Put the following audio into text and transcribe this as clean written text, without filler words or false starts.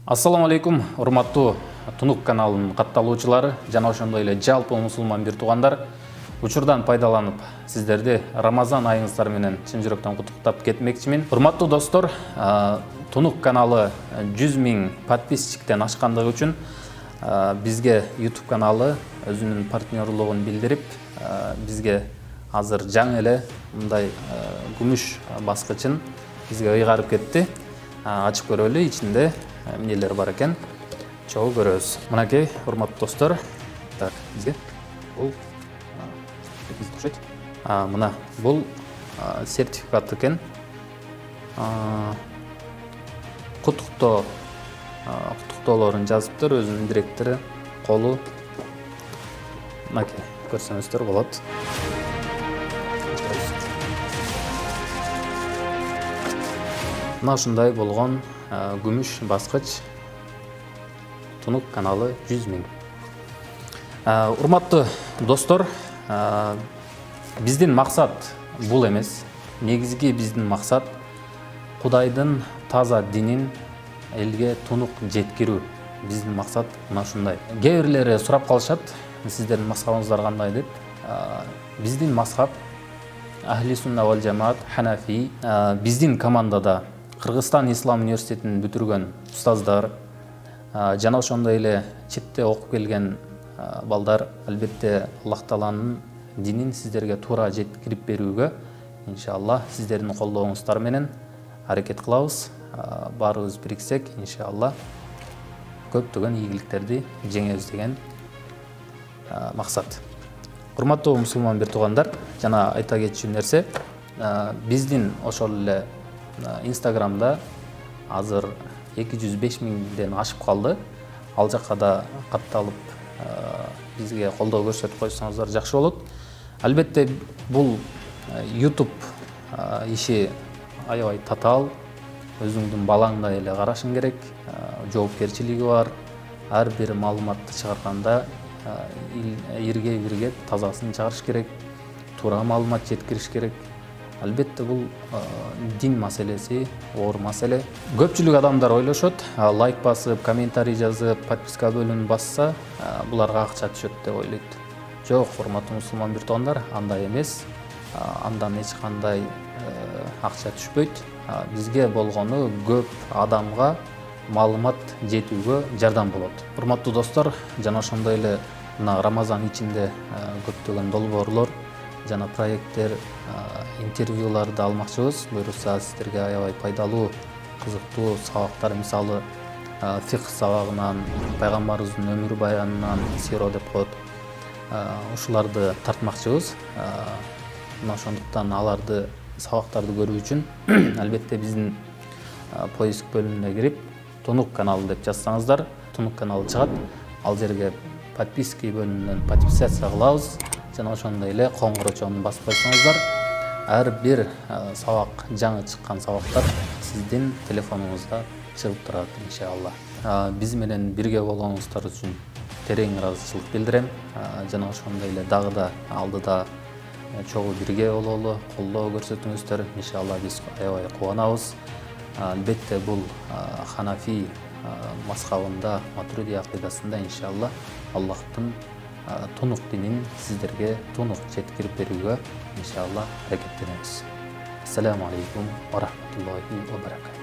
Ассаламу алейкум, урматтуу Тунук каналынын катталуучулары жана ошондой эле жалпы мусулман бир туугандар. Учурдан пайдаланып, сиздерди Рамазан айыңыздар менен чын жүрөктөн куттуктап кетмекчимин. Урматтуу достор, Тунук каналы 100 000 подписчиктен ашкандыгы үчүн бизге YouTube каналы өзүнүн партнерлугун билдирип, бизге азыр жаңы эле мындай күмүш баскычын бизге ыйгарып кетти. Ачып көрөлү, ичинде эмнелер бар экен. Чогуу көрөбүз. Мынакей, урматтуу достор, бизге бул мына бул сертификат экен. Куттуктоолорун жазыптыр, өзүнүн директори, колу. Мынакей, көрсөңүздөр болот. Мына ушундай болгон күмүш баскыч Тунук каналы 100 000. Урматтуу достор, биздин максат бул эмес. Негизги биздин максат Кудайдын таза динин элге тунук жеткирүү. Биздин максат мына ушундай. Кээ бирлери сурап калышат, сиздердин мазхабыңыздар кандай деп. Биздин мазхаб Ахли сунна вал жамаат Ханафи. Биздин командада Кыргызстан Ислам университетин бүтүргөн устаздар жана ошондой эле четте окуп келген балдар, албетте Аллах Тааланын динин сиздерге туура жеткирип берүүгө иншалла сиздердин колдооңуздар менен аракет кылабыз. Баарыбыз бириксек, иншалла көптөгөн ийгиликтерди жеңебиз деген максат. Урматтуу мусулман бир туугандар, жана айта кетчү нерсе, биздин ошол эле Инстаграмда азыр 205 000ден ашып калды. Ал жакка да катталып бизге колдоо көрсөтүп койсоңуздар жакшы болот. Албетте бул YouTube иши аябай татаал, өзүңдүн балаңдай эле карашың керек, жоопкерчилиги бар. Ар бир маалыматты чыгарганда ирге бирге тазасын чыгарыш керек, туура маалымат жеткириш керек. Албетте бул дин маселеси, оор маселе. Көпчүлүк адамдар ойлошот, лайк басып, комментарий жазып, подписка бөлүнүн басса, буларга акча түшөт деп ойлойт. Жок, урматтуу мусулман бир туугандар, андай эмес. Андан эч кандай акча түшпөйт. Бизге болгону көп адамга маалымат жетүүгө жардам болот. Урматтуу достор, жана ошондой эле мына Рамазан ичинде көптөгөн долбоорлор жана проекттер, интервьюларды алмакчыбыз. Буюрса сиздерге аябай пайдалуу, кызыктуу сабактар, мисалы фикх сабагынан, пайгамбарыбыздын өмүр баянынан, сиро деп коет. Ушуларды тартмакчыбыз. Мына ошондуктан аларды, сабактарды көрүү үчүн албетте биздин поиск бөлүмүнө кирип, Тунук каналы деп жазсаңыздар, Тунук каналы чыгат. Ал жерге подписки бөлүмүнөн подписация кылабыз. Жана ошондой эле коңгурочону басып койсоңуздар, ар бир сабак, жаңы чыккан сабактар сиздин телефонуңузда чыгып турат иншалла. Биз менен бирге болгонуңуздар үчүн терең ыраазычылык билдирем. Жана ошондой эле дагы да алдыда чогуу бирге бололу, колдоо көрсөтүңүздөр. Иншалла биз аябай кубанабыз. Албетте бул Ханафи мазхабында, Матуриди акыйдасында иншалла Аллахтын тунук динин сиздерге тунук жеткирип берүүгө иншалла аракеттенебиз. Ассаламу алейкум ва рахматуллахи ва баракатух.